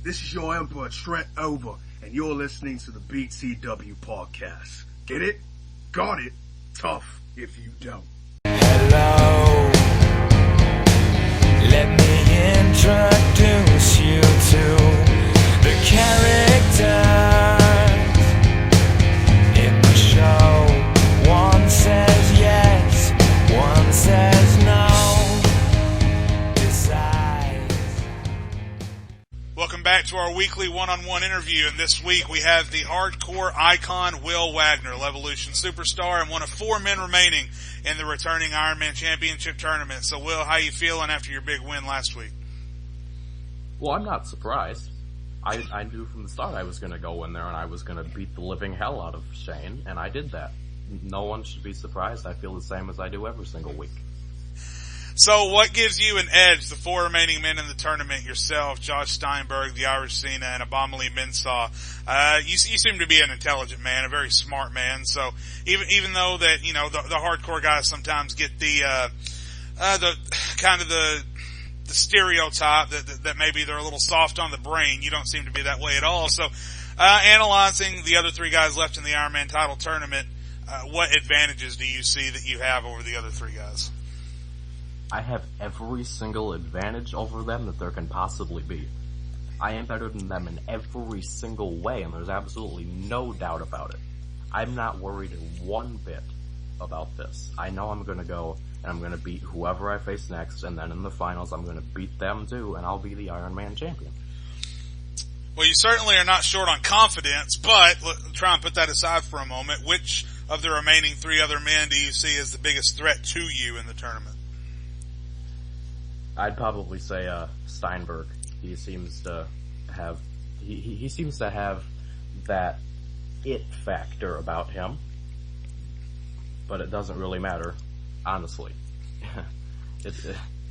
This is your Emperor, Trent Over, and you're listening to the BTW podcast. Get it? Got it? Tough if you don't. Hello, let me introduce you to the characters in the show. One says yes, one says no. Welcome back to our weekly one-on-one interview, and this week we have the hardcore icon Will Wagner, Levolution superstar, and one of 4 men remaining in the returning Ironman Championship tournament. So, Will, how you feeling after your big win last week? Well, I'm not surprised. I knew from the start I was going to go in there and I was going to beat the living hell out of Shane, and I did that. No one should be surprised. I feel the same as I do every single week. So what gives you an edge? The 4 remaining men in the tournament, yourself, Josh Steinberg, the Irish Cena, and Abamali Mensah. You seem to be an intelligent man, a very smart man. So even though that, you know, the hardcore guys sometimes get the kind of the stereotype that maybe they're a little soft on the brain, you don't seem to be that way at all. So, analyzing the other 3 guys left in the Ironman title tournament, what advantages do you see that you have over the other 3 guys? I have every single advantage over them that there can possibly be. I am better than them in every single way, and there's absolutely no doubt about it. I'm not worried one bit about this. I know I'm going to go, and I'm going to beat whoever I face next, and then in the finals I'm going to beat them too, and I'll be the Ironman champion. Well, you certainly are not short on confidence, but let's try and put that aside for a moment. Which of the remaining 3 other men do you see as the biggest threat to you in the tournament? I'd probably say Steinberg. He seems to have he seems to have that it factor about him, but it doesn't really matter, honestly.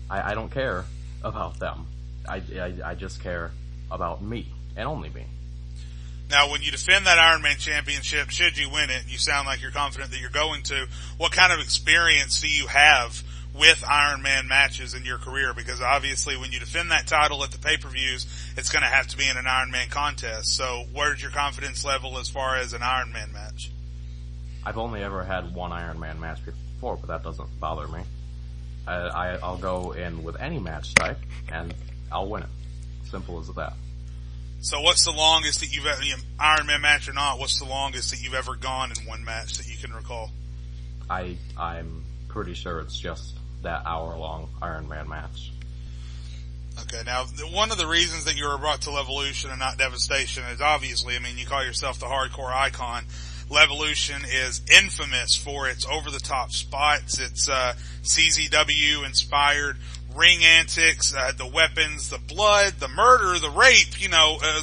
I don't care about them. I just care about me and only me. Now, when you defend that Ironman championship, should you win it, you sound like you're confident that you're going to. What kind of experience do you have with Ironman matches in your career? Because obviously when you defend that title at the pay-per-views, it's going to have to be in an Ironman contest. So where's your confidence level as far as an Ironman match? I've only ever had one Ironman match before, but that doesn't bother me. I'll go in with any match type, and I'll win it. Simple as that. So what's the longest that you've ever, Ironman match or not, what's the longest that you've ever gone in one match that you can recall? I'm pretty sure it's just that hour-long Ironman match. Okay, now, one of the reasons that you were brought to Levolution and not Devastation is obviously, I mean, you call yourself the hardcore icon. Levolution is infamous for its over-the-top spots, its CZW-inspired ring antics, the weapons, the blood, the murder, the rape.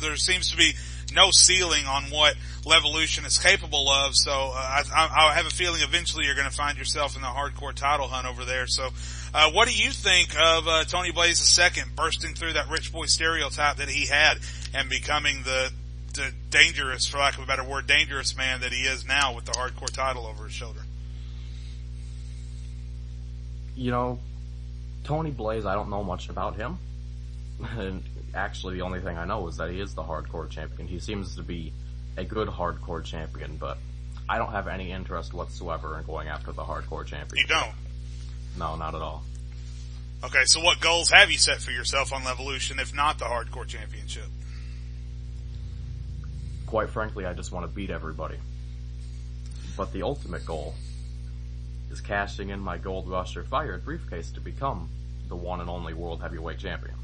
There seems to be no ceiling on what Levolution is capable of. So I have a feeling eventually you're going to find yourself in the hardcore title hunt over there. So what do you think of Tony Blaze II bursting through that rich boy stereotype that he had and becoming the dangerous, for lack of a better word, dangerous man that he is now with the hardcore title over his shoulder? Tony Blaze, I don't know much about him. And actually, the only thing I know is that he is the hardcore champion. He seems to be a good hardcore champion, but I don't have any interest whatsoever in going after the hardcore champion. You don't? No, not at all. Okay, so what goals have you set for yourself on Levolution, if not the hardcore championship? Quite frankly, I just want to beat everybody. But the ultimate goal is cashing in my Gold Rush or Fire briefcase to become the one and only World Heavyweight Champion.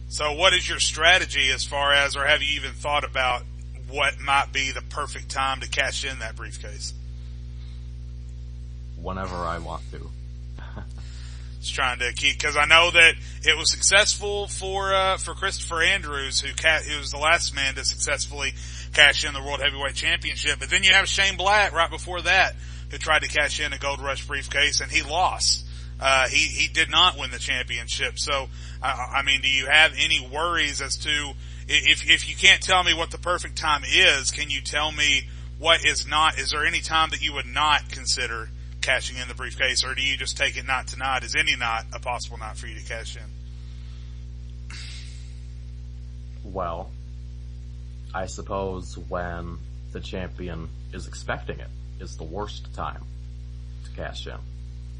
So what is your strategy as far as, or have you even thought about what might be the perfect time to cash in that briefcase? Whenever I want to. Just trying to keep, because I know that it was successful for Christopher Andrews, who was the last man to successfully cash in the World Heavyweight Championship. But then you have Shane Black right before that, who tried to cash in a Gold Rush briefcase, and he lost. He did not win the championship. So, I mean, do you have any worries as to, if you can't tell me what the perfect time is, can you tell me what is not? Is there any time that you would not consider cashing in the briefcase, or do you just take it night to night? Is any night a possible night for you to cash in? Well, I suppose when the champion is expecting it is the worst time to cash in.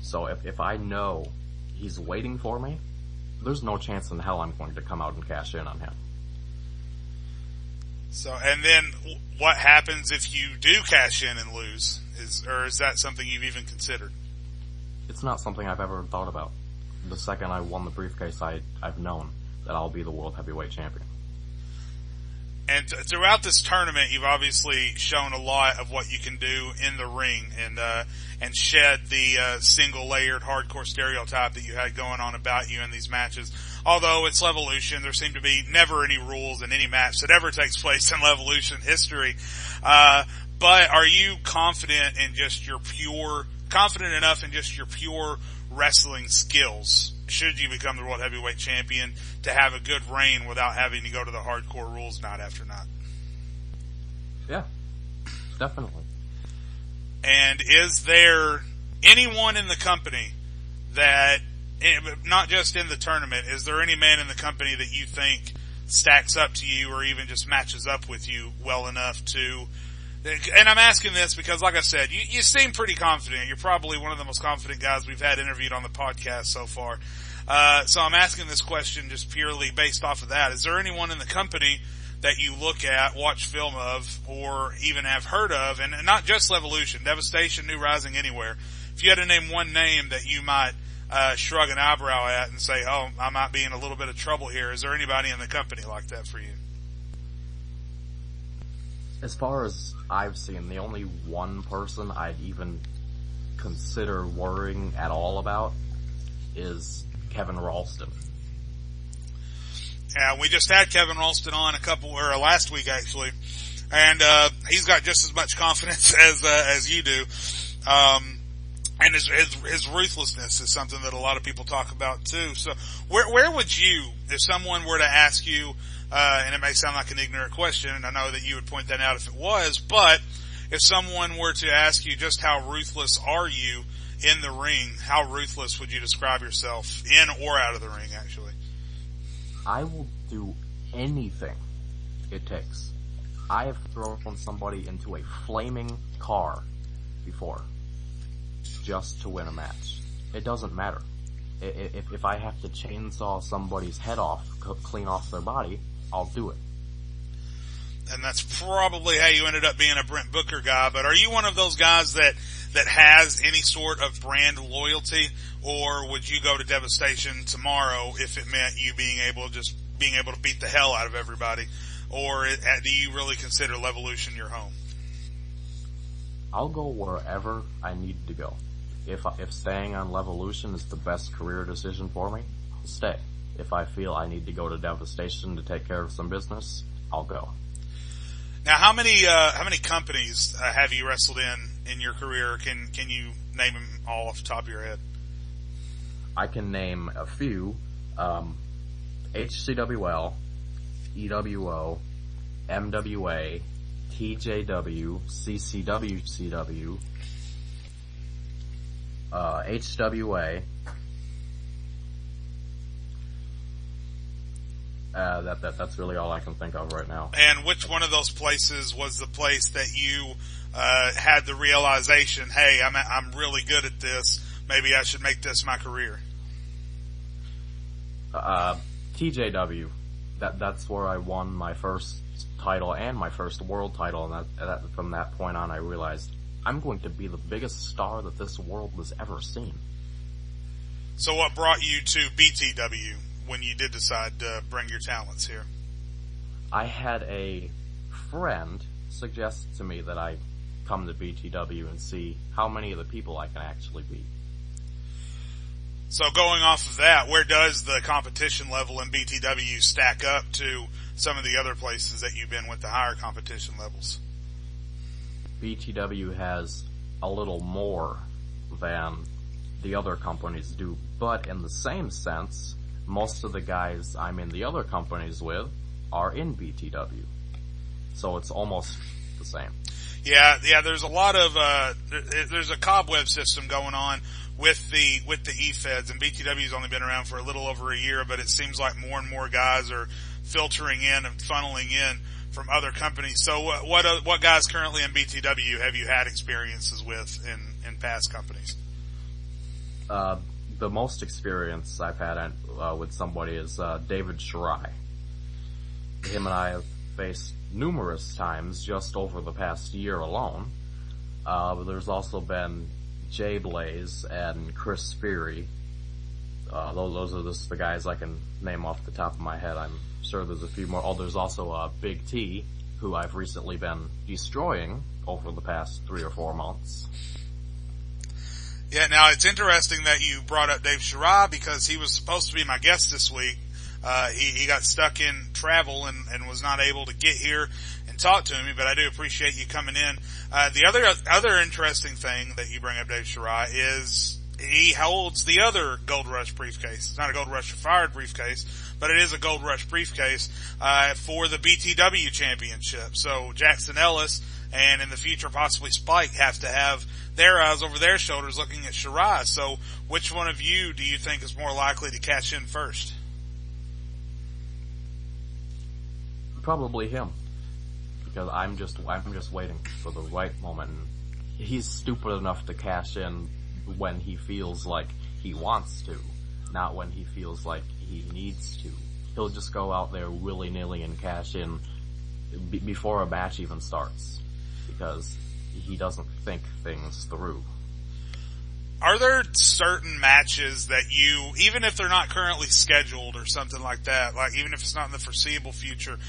So if I know he's waiting for me, there's no chance in hell I'm going to come out and cash in on him. So, and then what happens if you do cash in and lose? Is that something you've even considered? It's not something I've ever thought about. The second I won the briefcase, I've known that I'll be the World Heavyweight Champion. And throughout this tournament, you've obviously shown a lot of what you can do in the ring, and shed the single-layered hardcore stereotype that you had going on about you in these matches. Although it's Levolution, there seem to be never any rules in any match that ever takes place in Levolution history. But are you confident enough in just your pure wrestling skills, should you become the World Heavyweight Champion, to have a good reign without having to go to the hardcore rules night after night? Yeah, definitely. And is there anyone in the company that, not just in the tournament, is there any man in the company that you think stacks up to you or even just matches up with you well enough to... And I'm asking this because, like I said, you seem pretty confident. You're probably one of the most confident guys we've had interviewed on the podcast so far. So I'm asking this question just purely based off of that. Is there anyone in the company that you look at, watch film of, or even have heard of, and not just Levolution, Devastation, New Rising, anywhere? If you had to name one name that you might shrug an eyebrow at and say, oh, I might be in a little bit of trouble here, is there anybody in the company like that for you? As far as I've seen, the only one person I'd even consider worrying at all about is Kevin Ralston. Yeah, we just had Kevin Ralston on last week actually, and he's got just as much confidence as you do. And his ruthlessness is something that a lot of people talk about too. So where would you, if someone were to ask you, and it may sound like an ignorant question, and I know that you would point that out if it was, but if someone were to ask you just how ruthless are you in the ring, how ruthless would you describe yourself in or out of the ring, actually? I will do anything it takes. I have thrown somebody into a flaming car before just to win a match. It doesn't matter. If I have to chainsaw somebody's head off, clean off their body, I'll do it. And that's probably how you ended up being a Brent Booker guy, but are you one of those guys that has any sort of brand loyalty, or would you go to Devastation tomorrow if it meant you being able to beat the hell out of everybody, or do you really consider Levolution your home? I'll go wherever I need to go. If staying on Levolution is the best career decision for me, I'll stay. If I feel I need to go to Devastation to take care of some business, I'll go. Now, how many companies have you wrestled in your career? Can you name them all off the top of your head? I can name a few. HCWL, EWO, MWA, TJW, CCWCW, HWA. That's really all I can think of right now. And which one of those places was the place that you had the realization, hey, I'm really good at this, maybe I should make this my career? TJW. That's where I won my first title and my first world title, and from that point on I realized I'm going to be the biggest star that this world has ever seen. So what brought you to BTW when you did decide to bring your talents here? I had a friend suggest to me that I come to BTW and see how many of the people I can actually beat. So going off of that, where does the competition level in BTW stack up to some of the other places that you've been with the higher competition levels? BTW has a little more than the other companies do, but in the same sense, most of the guys I'm in the other companies with are in BTW. So it's almost the same. Yeah, there's a lot of, there's a cobweb system going on with the E-Feds, and BTW's only been around for a little over a year, but it seems like more and more guys are filtering in and funneling in from other companies. So what guys currently in BTW have you had experiences with in past companies? The most experience I've had with somebody is David Shirai. Him and I have faced numerous times just over the past year alone. But there's also been Jade and Chris Speary. Those are just the guys I can name off the top of my head. I'm sure there's a few more. Oh, there's also Big T, who I've recently been destroying over the past 3 or 4 months. Yeah, now it's interesting that you brought up Dave Shirai because he was supposed to be my guest this week. He got stuck in travel and was not able to get here and talk to me, but I do appreciate you coming in. The other interesting thing that you bring up, Dave Shirai, is he holds the other Gold Rush briefcase. It's not a Gold Rush Fired briefcase, but it is a Gold Rush briefcase, for the BTW championship. So Jackson Ellis and in the future possibly Spike have to have their eyes over their shoulders looking at Shirai. So which one of you do you think is more likely to cash in first? Probably him, because I'm just waiting for the right moment. And he's stupid enough to cash in when he feels like he wants to, not when he feels like he needs to. He'll just go out there willy-nilly and cash in before a match even starts, because he doesn't think things through. Are there certain matches that you, even if they're not currently scheduled or something like that, like even if it's not in the foreseeable future,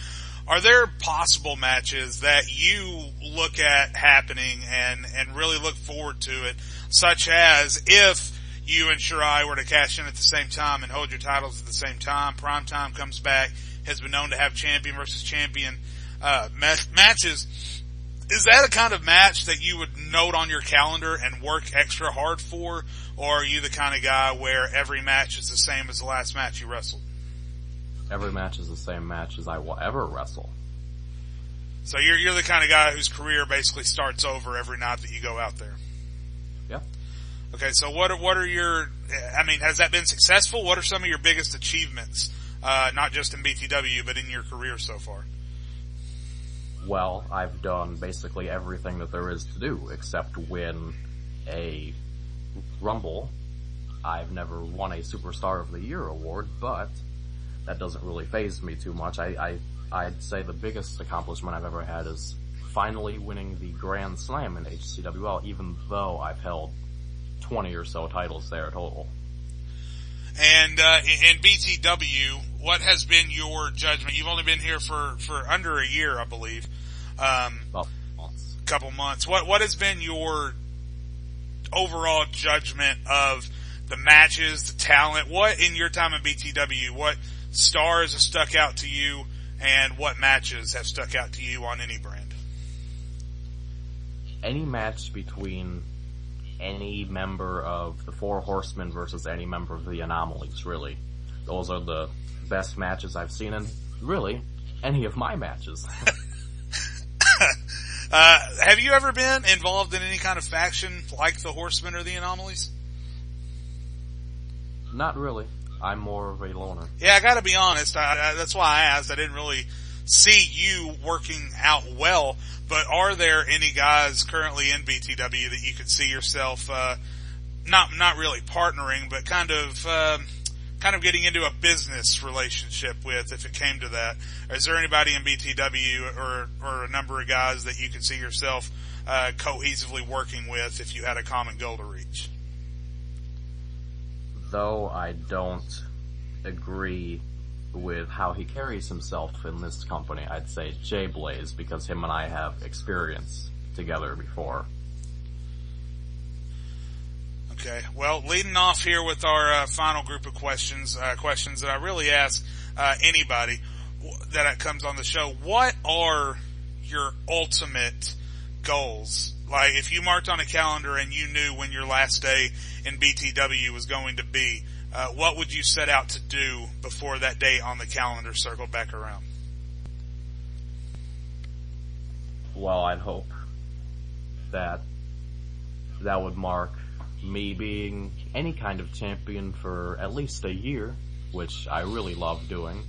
are there possible matches that you look at happening and really look forward to it, such as if you and Shirai were to cash in at the same time and hold your titles at the same time, Primetime comes back, has been known to have champion versus champion matches. Is that a kind of match that you would note on your calendar and work extra hard for, or are you the kind of guy where every match is the same as the last match you wrestled? Every match is the same match as I will ever wrestle. So you're the kind of guy whose career basically starts over every night that you go out there. Yeah. Okay, so what are your, I mean, has that been successful? What are some of your biggest achievements, not just in BTW, but in your career so far? Well, I've done basically everything that there is to do, except win a Rumble. I've never won a Superstar of the Year award, but that doesn't really faze me too much. I'd say the biggest accomplishment I've ever had is finally winning the Grand Slam in HCWL, even though I've held 20 or so titles there total. And in BTW, what has been your judgment? You've only been here for under a year, I believe. Well, months. Couple months. What has been your overall judgment of the matches, the talent? What in your time in BTW, what stars have stuck out to you, and what matches have stuck out to you on any brand? Any match between any member of the Four Horsemen versus any member of the Anomalies, really. Those are the best matches I've seen in, really, any of my matches. Have you ever been involved in any kind of faction like the Horsemen or the Anomalies? Not really. I'm more of a loner. Yeah, I gotta be honest. That's why I asked. I didn't really see you working out well, but are there any guys currently in BTW that you could see yourself, not really partnering, but kind of getting into a business relationship with, if it came to that? Is there anybody in BTW or a number of guys that you could see yourself, cohesively working with if you had a common goal to reach? Though I don't agree with how he carries himself in this company, I'd say Jay Blaze, because him and I have experience together before. Okay, well, leading off here with our final group of questions that I really ask anybody that comes on the show. What are your ultimate goals? Like, if you marked on a calendar and you knew when your last day in BTW was going to be, what would you set out to do before that date on the calendar circled back around? Well, I'd hope that would mark me being any kind of champion for at least a year, which I really love doing,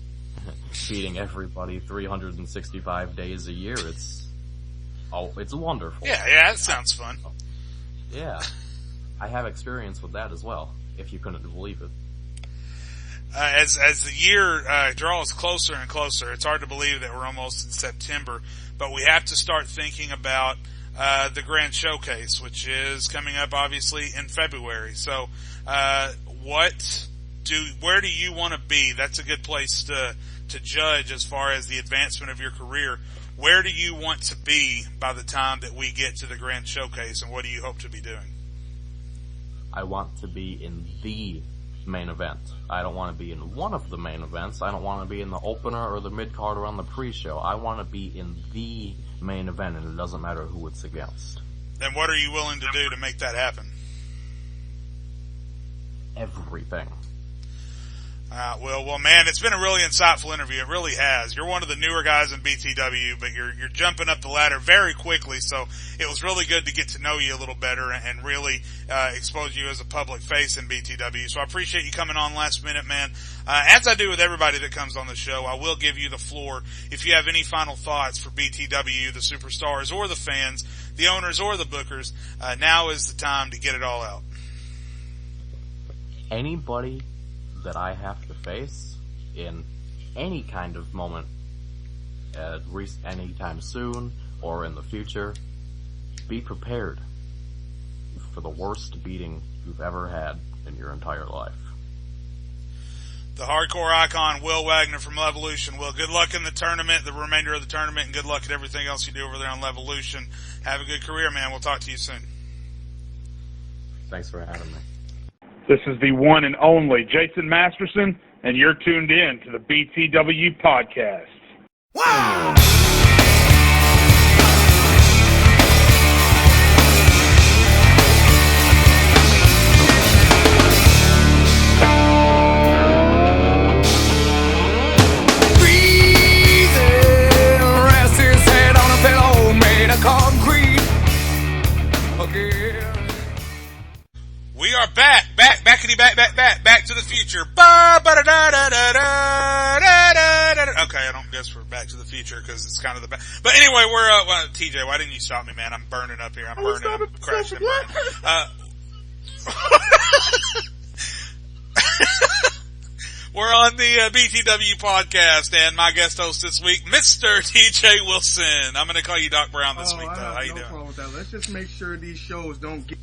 beating everybody 365 days a year, it's wonderful. Yeah, that sounds fun. Yeah. I have experience with that as well, if you couldn't believe it. As the year draws closer and closer, it's hard to believe that we're almost in September, but we have to start thinking about the Grand Showcase, which is coming up obviously in February. So, where do you want to be? That's a good place to judge as far as the advancement of your career. Where do you want to be by the time that we get to the Grand Showcase, and what do you hope to be doing? I want to be in the main event. I don't want to be in one of the main events. I don't want to be in the opener or the mid-card or on the pre-show. I want to be in the main event, and it doesn't matter who it's against. Then what are you willing to do to make that happen? Everything. Well, man, it's been a really insightful interview. It really has. You're one of the newer guys in BTW, but you're jumping up the ladder very quickly. So it was really good to get to know you a little better and really expose you as a public face in BTW. So I appreciate you coming on last minute, man. As I do with everybody that comes on the show, I will give you the floor. If you have any final thoughts for BTW, the superstars or the fans, the owners or the bookers, now is the time to get it all out. Anybody that I have to face in any kind of moment, anytime soon or in the future, be prepared for the worst beating you've ever had in your entire life. The hardcore icon, Will Wagner from Levolution. Will, good luck in the tournament, the remainder of the tournament, and good luck at everything else you do over there on Levolution. Have a good career, man. We'll talk to you soon. Thanks for having me. This is the one and only Jason Masterson, and you're tuned in to the BTW Podcast. Wow! Rest his head on a pillow made of concrete. Again. We are back to the future. Okay, I don't guess we're back to the future because it's kind of the back. But anyway, we're, TJ, why didn't you stop me, man? I'm burning up here. I'm crashing and burning. We're on the BTW podcast, and my guest host this week, Mr. TJ Wilson. I'm going to call you Doc Brown this week, though. How you doing? No problem with that. Let's just make sure these shows don't get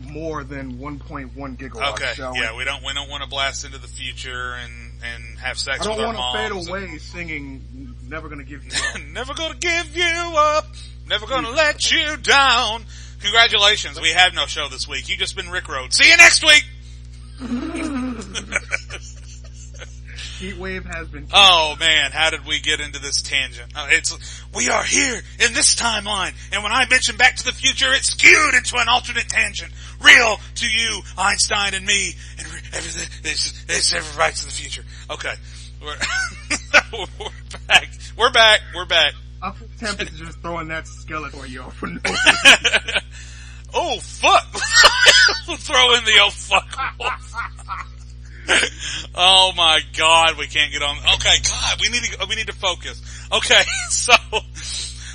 more than 1.1 gigawatts. Okay, yeah, we don't want to blast into the future and have sex with our moms. I don't want to fade away singing "Never Gonna Give You Up." Never gonna give you up. Never gonna let you down. Congratulations, we have no show this week. You just been rickrolled. See you next week. Heat wave has been. Oh man, how did we get into this tangent? We are here in this timeline, and when I mention Back to the Future, it's skewed into an alternate tangent. Real to you, Einstein and me, and everything. It's every Back to the Future. Okay, we're back. We're back. I'm tempted to just throwing that skeleton for you for no reason. Oh fuck! Throw in the oh fuck. Oh my God, we can't get on. Okay, God, we need to focus. Okay, so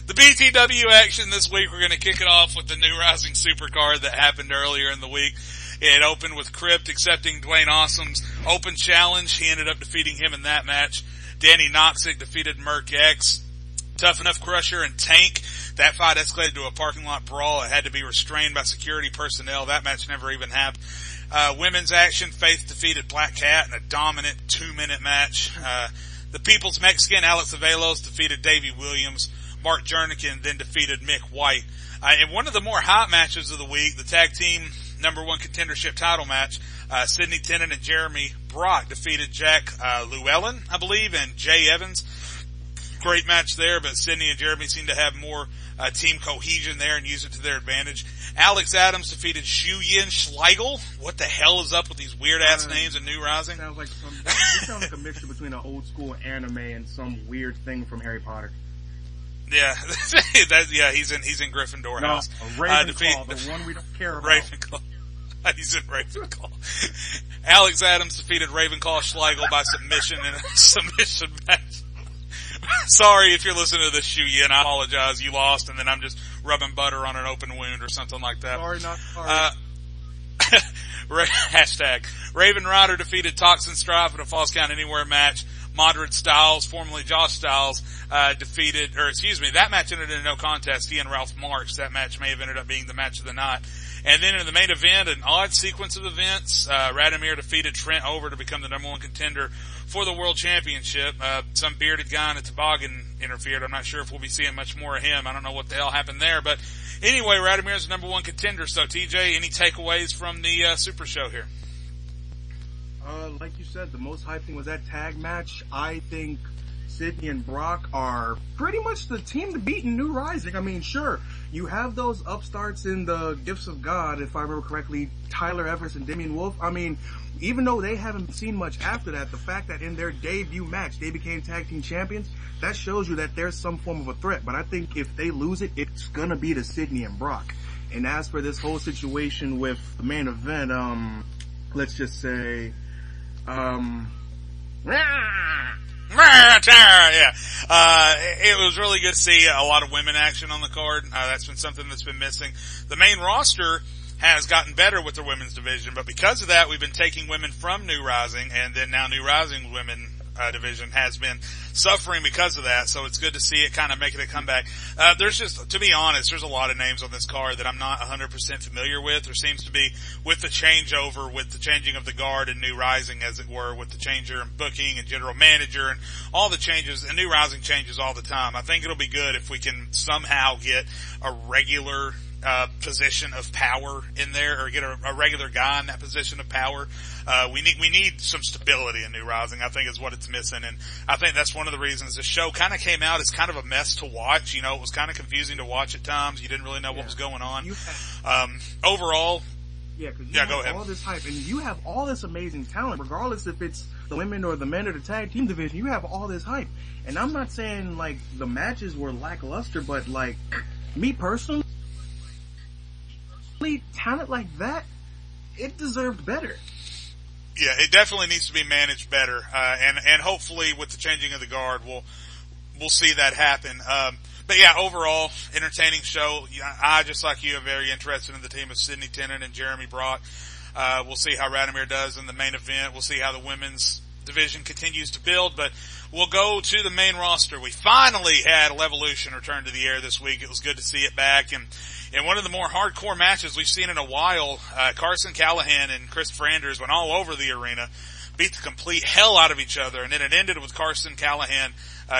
the BTW action this week, we're going to kick it off with the new Rising Supercard that happened earlier in the week. It opened with Crypt accepting Dwayne Awesome's open challenge. He ended up defeating him in that match. Danny Noxick defeated Merc X. Tough Enough Crusher and Tank. That fight escalated to a parking lot brawl. It had to be restrained by security personnel. That match never even happened. Women's action, Faith defeated Black Cat in a dominant 2-minute match. The People's Mexican, Alex Avelos, defeated Davey Williams. Mark Jernigan then defeated Mick White. In one of the more hot matches of the week, the tag team number one contendership title match, Sidney Tennant and Jeremy Brock defeated Jack Llewellyn, I believe, and Jay Evans. Great match there, but Sidney and Jeremy seem to have more team cohesion there and use it to their advantage. Alex Adams defeated Shu Yin Schlegel. What the hell is up with these weird ass names in New Rising? It sounds like a mixture between an old school anime and some weird thing from Harry Potter. Yeah, he's in Gryffindor house. Ravenclaw, the one we don't care about. Ravenclaw. He's in Ravenclaw. Alex Adams defeated Ravenclaw Schlegel by submission in a submission match. Sorry if you're listening to this, Shuyin. I apologize. You lost, and then I'm just rubbing butter on an open wound or something like that. Sorry, not sorry. Hashtag. Raven Ryder defeated Toxin Strife in a Falls Count Anywhere match. Moderate Styles, formerly Josh Styles, that match ended in a no contest. He and Ralph Marks. That match may have ended up being the match of the night. And then in the main event, an odd sequence of events, Radomir defeated Trent Over to become the number one contender for the World Championship. Some bearded guy in a toboggan interfered. I'm not sure if we'll be seeing much more of him. I don't know what the hell happened there. But anyway, Radomir is the number one contender. So, TJ, any takeaways from the Super Show here? Like you said, the most hype thing was that tag match. I think Sydney and Brock are pretty much the team to beat in New Rising. I mean, sure, you have those upstarts in the Gifts of God, if I remember correctly, Tyler Everest and Damian Wolf. I mean, even though they haven't seen much after that, the fact that in their debut match they became tag team champions, that shows you that there's some form of a threat. But I think if they lose it, it's gonna be to Sydney and Brock. And as for this whole situation with the main event, let's just say, it was really good to see a lot of women action on the card. That's been something that's been missing. The main roster has gotten better with their women's division, but because of that, we've been taking women from New Rising, and then now New Rising women division has been suffering because of that, so it's good to see it kind of making a comeback. There's just, to be honest, there's a lot of names on this card that I'm not 100% familiar with. There seems to be, with the changeover, with the changing of the guard and New Rising, as it were, with the changer and booking and general manager and all the changes, and New Rising changes all the time. I think it'll be good if we can somehow get a regular position of power in there, or get a regular guy in that position of power. We need some stability in New Rising, I think, is what it's missing. And I think that's one of the reasons the show kind of came out as kind of a mess to watch. You know, it was kind of confusing to watch at times. You didn't really know what was going on. Overall, go ahead. All this hype, and you have all this amazing talent, regardless if it's the women or the men or the tag team division. You have all this hype. And I'm not saying, like, the matches were lackluster, but, like, me personally, talent like that, it deserved better. Yeah, it definitely needs to be managed better, and hopefully with the changing of the guard, we'll see that happen. But yeah, overall, entertaining show. I, just like you, am very interested in the team of Sydney Tennant and Jeremy Brock. We'll see how Radomir does in the main event. We'll see how the women's division continues to build, but we'll go to the main roster. We finally had Levolution return to the air this week. It was good to see it back, and in one of the more hardcore matches we've seen in a while, Carson Callahan and Christopher Andrews went all over the arena, beat the complete hell out of each other, and then it ended with Carson Callahan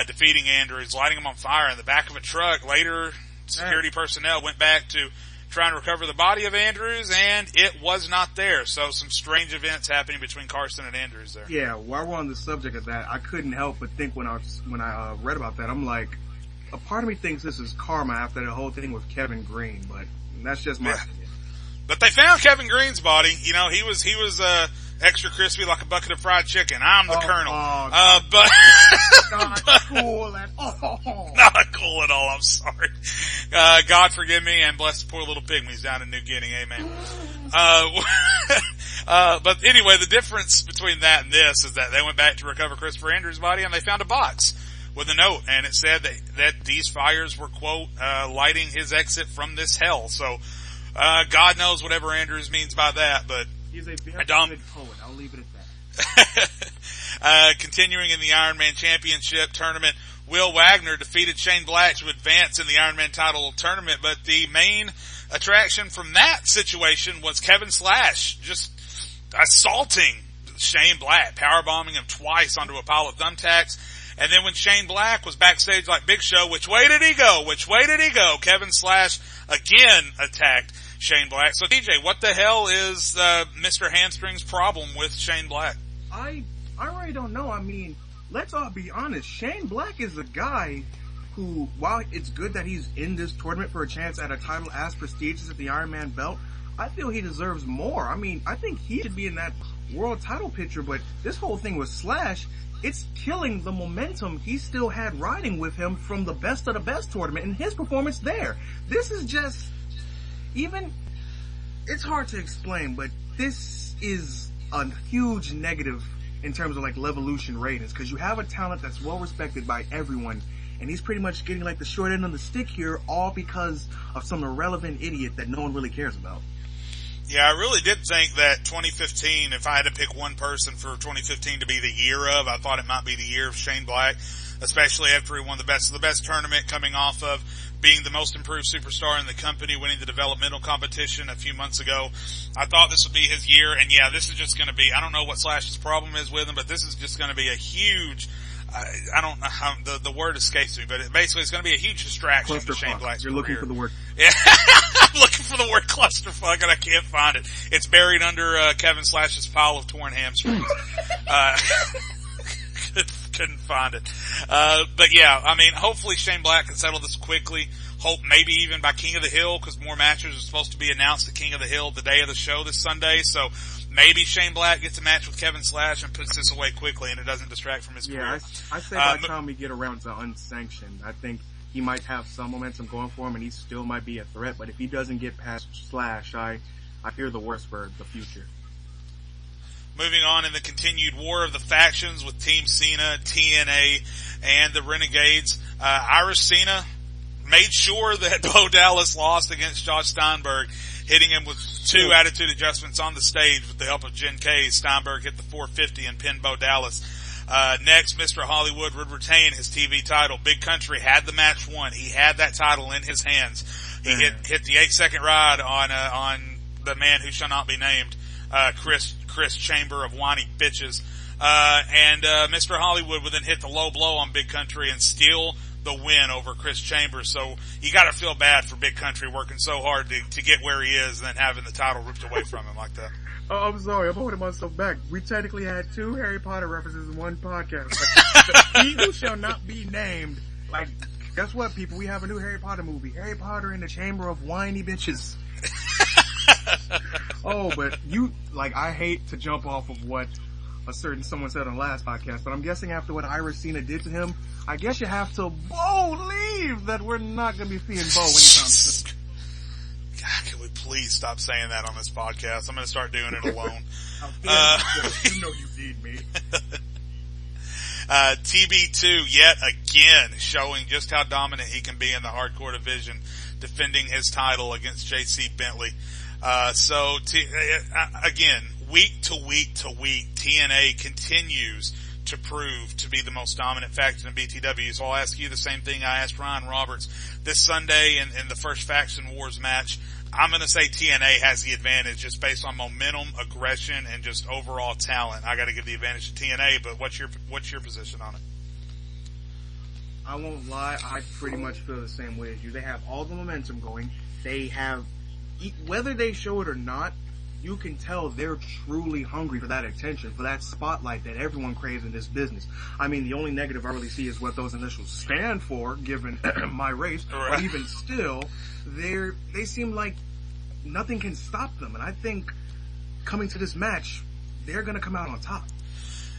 defeating Andrews, lighting him on fire in the back of a truck. Later, security personnel went back to try and recover the body of Andrews, and it was not there. So some strange events happening between Carson and Andrews there. Yeah, while we're on the subject of that, I couldn't help but think when I read about that, I'm like, a part of me thinks this is karma after the whole thing with Kevin Green, but that's just my opinion. But they found Kevin Green's body. You know, he was extra crispy like a bucket of fried chicken. I'm the Colonel. But not cool at all. Not cool at all. I'm sorry. God forgive me and bless the poor little pygmies down in New Guinea. Amen. But anyway, the difference between that and this is that they went back to recover Christopher Andrews' body, and they found a box with a note, and it said that these fires were, quote, lighting his exit from this hell. So, God knows whatever Andrews means by that, but he's a very good poet. I'll leave it at that. Continuing in the Ironman Championship tournament, Will Wagner defeated Shane Black to advance in the Ironman title tournament, but the main attraction from that situation was Kevin Slash just assaulting Shane Black, powerbombing him twice onto a pile of thumbtacks. And then when Shane Black was backstage like Big Show, which way did he go? Which way did he go? Kevin Slash again attacked Shane Black. So DJ, what the hell is Mr. Hamstring's problem with Shane Black? I really don't know. I mean, let's all be honest. Shane Black is a guy who, while it's good that he's in this tournament for a chance at a title as prestigious as the Ironman belt, I feel he deserves more. I mean, I think he should be in that world title picture, but this whole thing with Slash, it's killing the momentum he still had riding with him from the Best of the Best tournament and his performance there. This is just, it's hard to explain, but this is a huge negative in terms of like Levolution ratings, because you have a talent that's well respected by everyone, and he's pretty much getting like the short end of the stick here, all because of some irrelevant idiot that no one really cares about. Yeah, I really did think that 2015, if I had to pick one person for 2015 to be the year of, I thought it might be the year of Shane Black, especially after he won the Best of the Best tournament, coming off of being the most improved superstar in the company, winning the developmental competition a few months ago. I thought this would be his year, and yeah, this is just going to be, I don't know what Slash's problem is with him, but this is just going to be a huge, I don't know how, the word escapes me, but basically it's going to be a huge distraction to Shane Black's You're career. looking for the word. Yeah. I'm looking for the word clusterfuck and I can't find it. It's buried under Kevin Slash's pile of torn hamstrings. Couldn't find it. But yeah, I mean, hopefully Shane Black can settle this quickly. Hope maybe even by King of the Hill, because more matches are supposed to be announced at King of the Hill the day of the show this Sunday. So maybe Shane Black gets a match with Kevin Slash and puts this away quickly and it doesn't distract from his career. Yeah, I say by the time we get around to unsanctioned, I think he might have some momentum going for him and he still might be a threat. But if he doesn't get past Slash, I fear the worst for the future. Moving on in the continued war of the factions with Team Cena, TNA, and the Renegades, Irish Cena made sure that Bo Dallas lost against Josh Steinberg, hitting him with 2 attitude adjustments on the stage with the help of Jen Kay. Steinberg hit the 450 and pinned Bo Dallas. Next, Mr. Hollywood would retain his TV title. Big Country had the match won. He had that title in his hands. He hit the 8-second ride on the man who shall not be named, Chris Chamber of whiny bitches. And Mr. Hollywood would then hit the low blow on Big Country and steal the win over Chris Chambers. So you gotta feel bad for Big Country working so hard to get where he is and then having the title ripped away from him like that. Oh, I'm sorry. I'm holding myself back. We technically had 2 Harry Potter references in one podcast. Like, he who shall not be named. Like, guess what, people? We have a new Harry Potter movie. Harry Potter in the Chamber of Whiny Bitches. Oh, but I hate to jump off of what a certain someone said on the last podcast, but I'm guessing after what Irish Cena did to him, I guess you have to believe that we're not going to be seeing Bo anytime soon. God, can we please stop saying that on this podcast? I'm going to start doing it alone. You know you need me. TB2 yet again showing just how dominant he can be in the hardcore division, defending his title against JC Bentley. Again, week to week to week, TNA continues to prove to be the most dominant faction in BTW. So I'll ask you the same thing I asked Ryan Roberts. This Sunday in the first Faction Wars match, I'm going to say TNA has the advantage just based on momentum, aggression, and just overall talent. I got to give the advantage to TNA, but what's your position on it? I won't lie, I pretty much feel the same way as you. They have all the momentum going. They have, whether they show it or not, you can tell they're truly hungry for that attention, for that spotlight that everyone craves in this business. I mean, the only negative I really see is what those initials stand for, given my race. Right. But even still, they seem like nothing can stop them. And I think coming to this match, they're going to come out on top.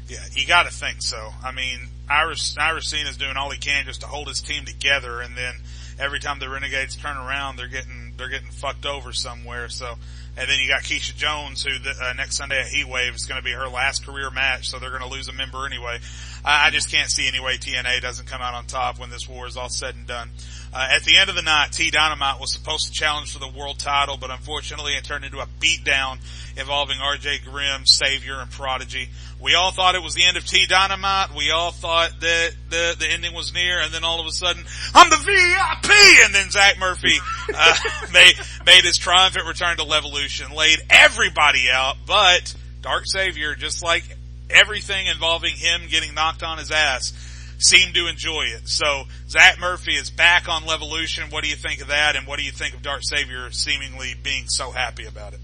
Yeah, you got to think so. I mean, Irish Cena's doing all he can just to hold his team together, and then every time the Renegades turn around, they're getting fucked over somewhere. So. And then you got Keisha Jones, who next Sunday at Heatwave is going to be her last career match, so they're going to lose a member anyway. I just can't see any way TNA doesn't come out on top when this war is all said and done. At the end of the night, T Dynamite was supposed to challenge for the world title, but unfortunately it turned into a beatdown involving RJ Grimm, Savior, and Prodigy. We all thought it was the end of T Dynamite. We all thought that the ending was near, and then all of a sudden, I'm the VIP! And then Zach Murphy made his triumphant return to Levolution, laid everybody out, but Dark Savior, just like everything involving him getting knocked on his ass, seemed to enjoy it. So Zach Murphy is back on Levolution. What do you think of that? And what do you think of Dark Savior seemingly being so happy about it?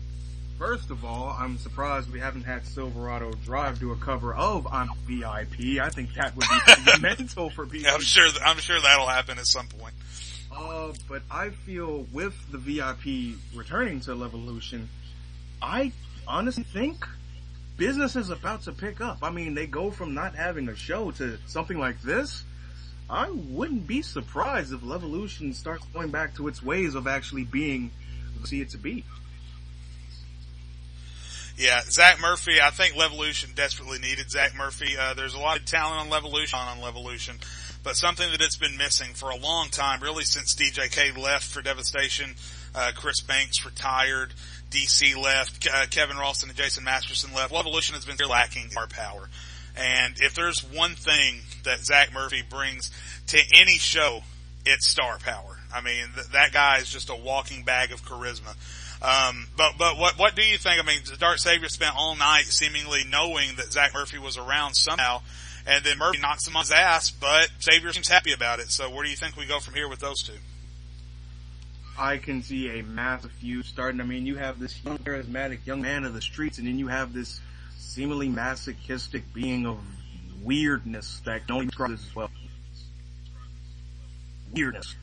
First of all, I'm surprised we haven't had Silverado Drive do a cover of I'm VIP. I think that would be fundamental for people. I'm sure that'll happen at some point. But I feel with the VIP returning to Levolution, I honestly think business is about to pick up. I mean, they go from not having a show to something like this. I wouldn't be surprised if Levolution starts going back to its ways of actually being the see it to be. Yeah, Zach Murphy, I think Levolution desperately needed Zach Murphy. There's a lot of talent on Levolution, but something that it's been missing for a long time, really since DJK left for Devastation. Chris Banks retired, DC left, Kevin Ralston and Jason Masterson left. Levolution has been lacking star power. And if there's one thing that Zach Murphy brings to any show, it's star power. I mean, that guy is just a walking bag of charisma. But what do you think? I mean, Dark Savior spent all night seemingly knowing that Zach Murphy was around somehow, and then Murphy knocks him on his ass, but Savior seems happy about it. So where do you think we go from here with those two? I can see a massive feud starting. I mean, you have this young, charismatic young man of the streets, and then you have this seemingly masochistic being of weirdness that can only be described as well. Weirdness.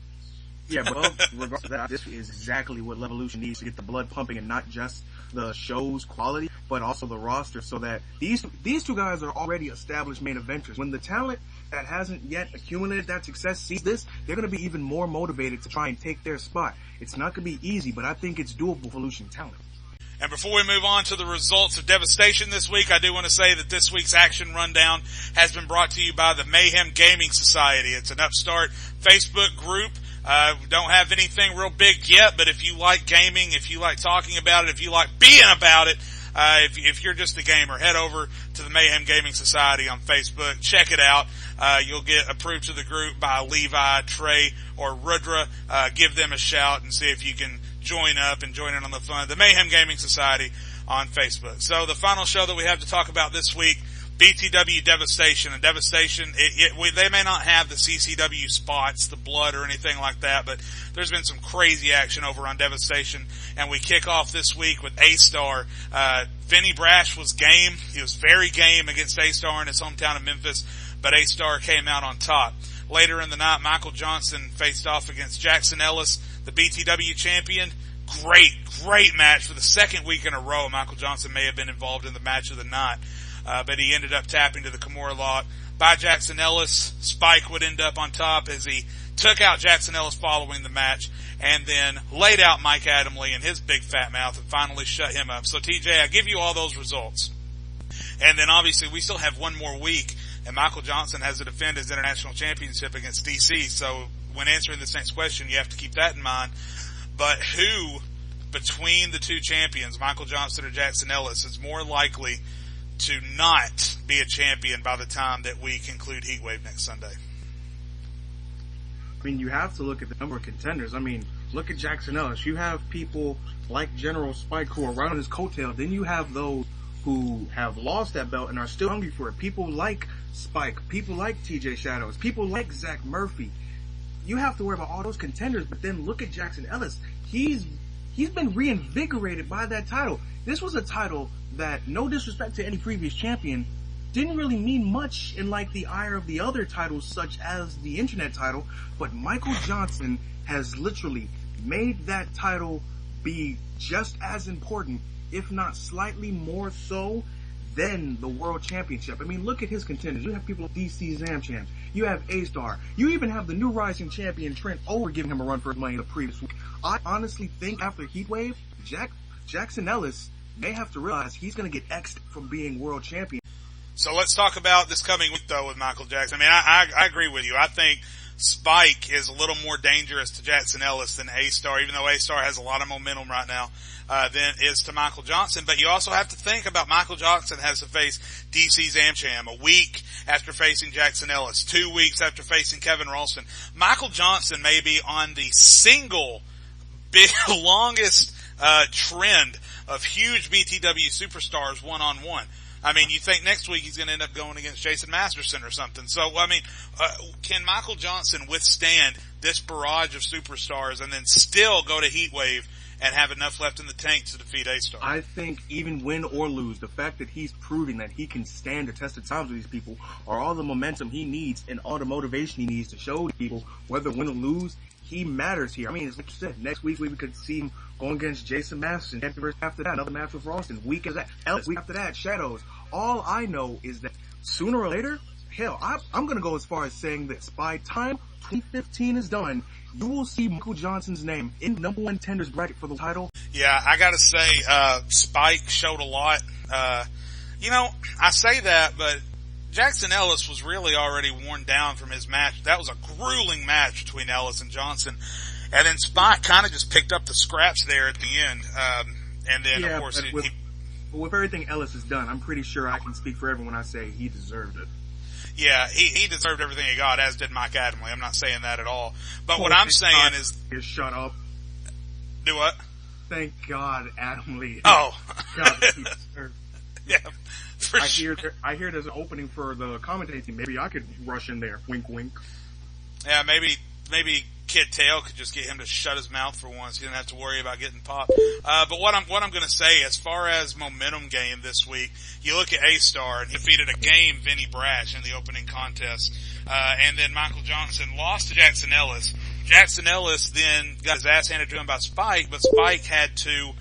Yeah, but regardless of that, this is exactly what Levolution needs to get the blood pumping, and not just the show's quality, but also the roster, so that these two guys are already established main eventers. When the talent that hasn't yet accumulated that success sees this, they're going to be even more motivated to try and take their spot. It's not going to be easy, but I think it's doable for Levolution talent. And before we move on to the results of Devastation this week, I do want to say that this week's Action Rundown has been brought to you by the Mayhem Gaming Society. It's an upstart Facebook group. Don't have anything real big yet, but if you like gaming, if you like talking about it, if you like being about it, if you're just a gamer, head over to the Mayhem Gaming Society on Facebook. Check it out. You'll get approved to the group by Levi, Trey, or Rudra. Give them a shout and see if you can join up and join in on the fun. The Mayhem Gaming Society on Facebook. So the final show that we have to talk about this week, BTW Devastation. And Devastation, they may not have the CCW spots, the blood or anything like that, but there's been some crazy action over on Devastation. And we kick off this week with A-Star. Vinny Brash was game. He was very game against A-Star in his hometown of Memphis, but A-Star came out on top. Later in the night, Michael Johnson faced off against Jackson Ellis, the BTW champion. Great match for the second week in a row. Michael Johnson may have been involved in the match of the night. But he ended up tapping to the Kimura lock by Jackson Ellis. Spike would end up on top as he took out Jackson Ellis following the match, and then laid out Mike Adamle in his big fat mouth and finally shut him up. So TJ, I give you all those results. And then obviously we still have one more week, and Michael Johnson has to defend his international championship against DC. So when answering this next question, you have to keep that in mind. But who between the two champions, Michael Johnson or Jackson Ellis, is more likely to not be a champion by the time that we conclude Heatwave next Sunday? I mean, you have to look at the number of contenders. I mean, look at Jackson Ellis. You have people like General Spike who are right on his coattail. Then you have those who have lost that belt and are still hungry for it. People like Spike, people like TJ Shadows, people like Zach Murphy. You have to worry about all those contenders, but then look at Jackson Ellis. He's been reinvigorated by that title. This was a title that, no disrespect to any previous champion, didn't really mean much in like the ire of the other titles such as the internet title, but Michael Johnson has literally made that title be just as important, if not slightly more so, than the World Championship. I mean, look at his contenders. You have people like DC ZIM-ZAM champs. You have A-Star. You even have the new rising champion Trent Over giving him a run for his money the previous week. I honestly think after Heatwave, Jackson Ellis may have to realize he's going to get X'd from being world champion. So let's talk about this coming week, though, with Michael Jackson. I mean, I agree with you. I think Spike is a little more dangerous to Jackson Ellis than A-Star, even though A-Star has a lot of momentum right now, than is to Michael Johnson. But you also have to think about Michael Johnson has to face DC ZIM-ZAM a week after facing Jackson Ellis, 2 weeks after facing Kevin Ralston. Michael Johnson may be on the single longest trend of huge BTW superstars one-on-one. I mean, you think next week he's going to end up going against Jason Masterson or something. So, I mean, can Michael Johnson withstand this barrage of superstars and then still go to Heatwave and have enough left in the tank to defeat A-Star? I think even win or lose, the fact that he's proving that he can stand the test of times with these people, or all the momentum he needs and all the motivation he needs to show to people, whether win or lose, he matters here. I mean, it's like you said, next week we could see him going against Jason Masterson. After that, another match with Ralston. Week after that, Ellis. Week after that, Shadows. All I know is that sooner or later, hell, I'm going to go as far as saying this. By time 2015 is done, you will see Michael Johnson's name in number one tenders bracket for the title. Yeah, I gotta say, Spike showed a lot. I say that, but Jackson Ellis was really already worn down from his match. That was a grueling match between Ellis and Johnson. And then Spike kind of just picked up the scraps there at the end. And then, of course, with everything Ellis has done, I'm pretty sure I can speak for everyone when I say he deserved it. Yeah, he deserved everything he got, as did Mike Adamle. I'm not saying that at all. But what I'm saying is... Shut up. Do what? Thank God Adamle. Oh. God, he deserved. Yeah, for sure. I hear there's an opening for the commentating team. Maybe I could rush in there. Wink, wink. Yeah, maybe Kid Tail could just get him to shut his mouth for once. He didn't have to worry about getting popped. But what I'm going to say, as far as momentum gain this week, you look at A-Star, and he defeated a game Vinny Brash in the opening contest. And then Michael Johnson lost to Jackson Ellis. Jackson Ellis then got his ass handed to him by Spike, but Spike had to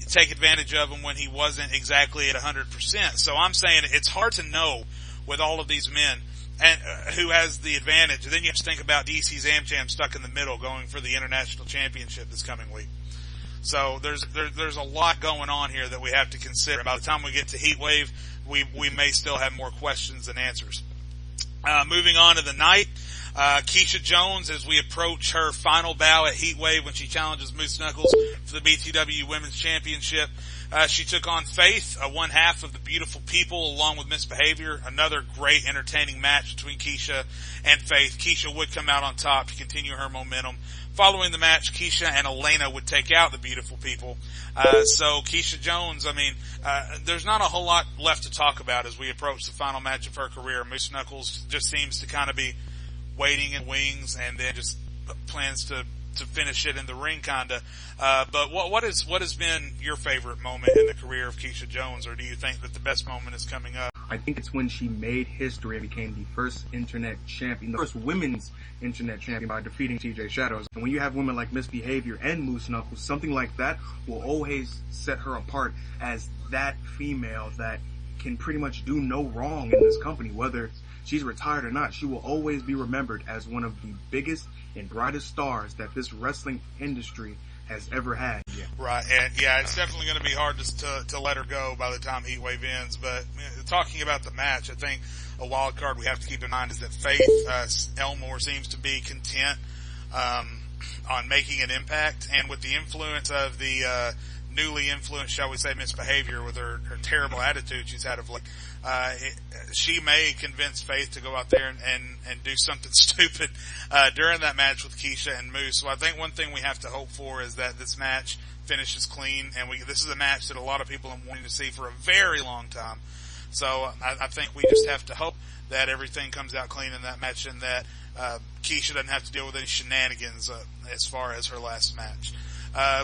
take advantage of him when he wasn't exactly at 100%. So I'm saying it's hard to know with all of these men and who has the advantage. And then you have to think about DC ZIM-ZAM stuck in the middle going for the international championship this coming week. So there's a lot going on here that we have to consider. By the time we get to Heatwave, we may still have more questions than answers. Moving on to the night, Keisha Jones, as we approach her final bout at Heatwave when she challenges Moose Knuckles for the BTW Women's Championship. She took on Faith, one half of the Beautiful People, along with Misbehavior. Another great, entertaining match between Keisha and Faith. Keisha would come out on top to continue her momentum. Following the match, Keisha and Elena would take out the Beautiful People. So Keisha Jones, there's not a whole lot left to talk about as we approach the final match of her career. Moose Knuckles just seems to kind of be waiting in wings and then just plans to finish it in the ring kinda. But what has been your favorite moment in the career of Keisha Jones, or do you think that the best moment is coming up? I think it's when she made history and became the first internet champion, the first women's internet champion by defeating TJ Shadows. And when you have women like Misbehavior and Moose Knuckles, something like that will always set her apart as that female that can pretty much do no wrong in this company, whether she's retired or not. She will always be remembered as one of the biggest and brightest stars that this wrestling industry has ever had. Yeah. Right, and yeah, it's definitely going to be hard to let her go by the time Heatwave ends. But talking about the match, I think a wild card we have to keep in mind is that Faith Elmore seems to be content on making an impact, and with the influence of the newly influenced, shall we say, Misbehavior with her terrible attitude she's had of late. She may convince Faith to go out there and do something stupid during that match with Keisha and Moose. So I think one thing we have to hope for is that this match finishes clean, and this is a match that a lot of people have wanting to see for a very long time. So I think we just have to hope that everything comes out clean in that match and that Keisha doesn't have to deal with any shenanigans as far as her last match.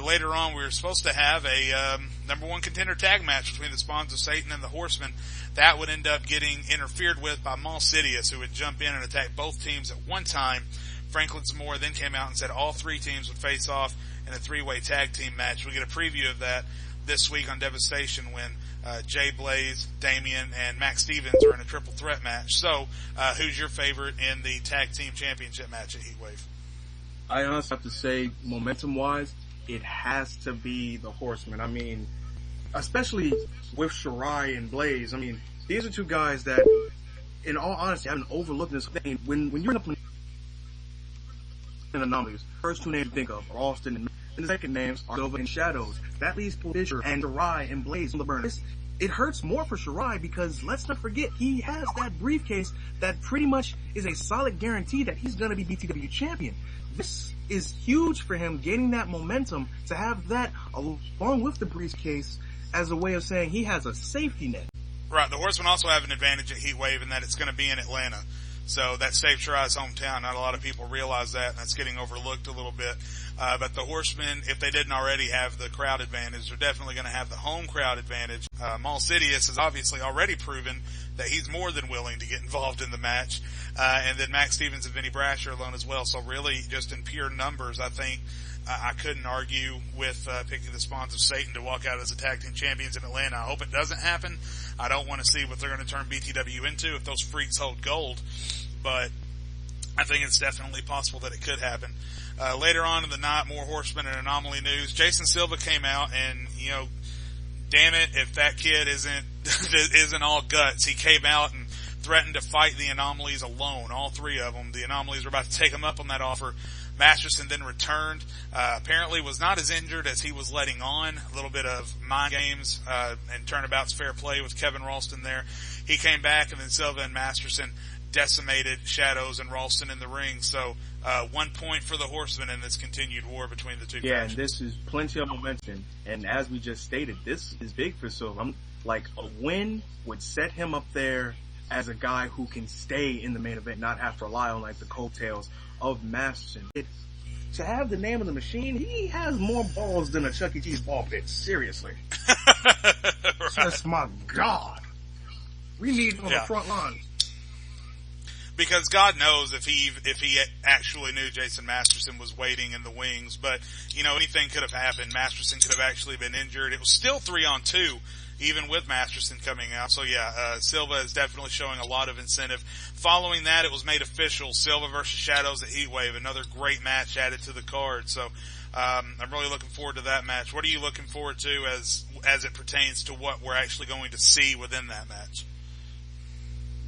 Later on, we were supposed to have a number one contender tag match between the Spawns of Satan and the Horsemen. That would end up getting interfered with by Maul Sidious, who would jump in and attack both teams at one time. Franklin Zamora then came out and said all three teams would face off in a three-way tag team match. We get a preview of that this week on Devastation when Jay Blaze, Damian, and Max Stevens are in a triple threat match. So, who's your favorite in the tag team championship match at Heatwave? I honestly have to say, momentum-wise, it has to be the Horsemen. I mean, especially with Shirai and Blaze. I mean, these are two guys that, in all honesty, I haven't overlooked this thing. When you're up in anomalies, first two names you think of are Austin, and the second names are Silva and Shadows. That leaves Fisher and Shirai and Blaze on the burn. It hurts more for Shirai because let's not forget he has that briefcase that pretty much is a solid guarantee that he's going to be BTW champion. This is huge for him, gaining that momentum to have that along with the briefcase as a way of saying he has a safety net. Right. The Horsemen also have an advantage at Heatwave in that it's going to be in Atlanta. So that's Dave Shirai's hometown. Not a lot of people realize that, and that's getting overlooked a little bit. But the Horsemen, if they didn't already have the crowd advantage, they're definitely going to have the home crowd advantage. Maul Sidious has obviously already proven that he's more than willing to get involved in the match. And then Max Stevens and Vinny Brash are alone as well. So really, just in pure numbers, I think I couldn't argue with picking the Spawns of Satan to walk out as the tag team champions in Atlanta. I hope it doesn't happen. I don't want to see what they're going to turn BTW into if those freaks hold gold, but I think it's definitely possible that it could happen. Later on in the night, more Horsemen and Anomaly news. Jason Silva came out and, damn it, if that kid isn't all guts, he came out and threatened to fight the Anomalies alone, all three of them. The Anomalies were about to take him up on that offer. Masterson then returned, apparently was not as injured as he was letting on. A little bit of mind games, and turnabout's fair play with Kevin Ralston there. He came back, and then Silva and Masterson decimated Shadows and Ralston in the ring. So, 1 point for the Horsemen in this continued war between the two Yeah, factions. and this is plenty of momentum. And as we just stated, this is big for Silva. Like, a win would set him up there as a guy who can stay in the main event, not have to rely on like the coattails of Masterson. To have the name of the machine, he has more balls than a Chuck E. Cheese ball pit. Seriously. Right. Just my God. We need him on the front line. Because God knows if he actually knew Jason Masterson was waiting in the wings, but anything could have happened. Masterson could have actually been injured. It was still 3-on-2, even with Masterson coming out. So Silva is definitely showing a lot of incentive. Following that, it was made official: Silva versus Shadows at Heatwave, another great match added to the card. So I'm really looking forward to that match. What are you looking forward to as it pertains to what we're actually going to see within that match?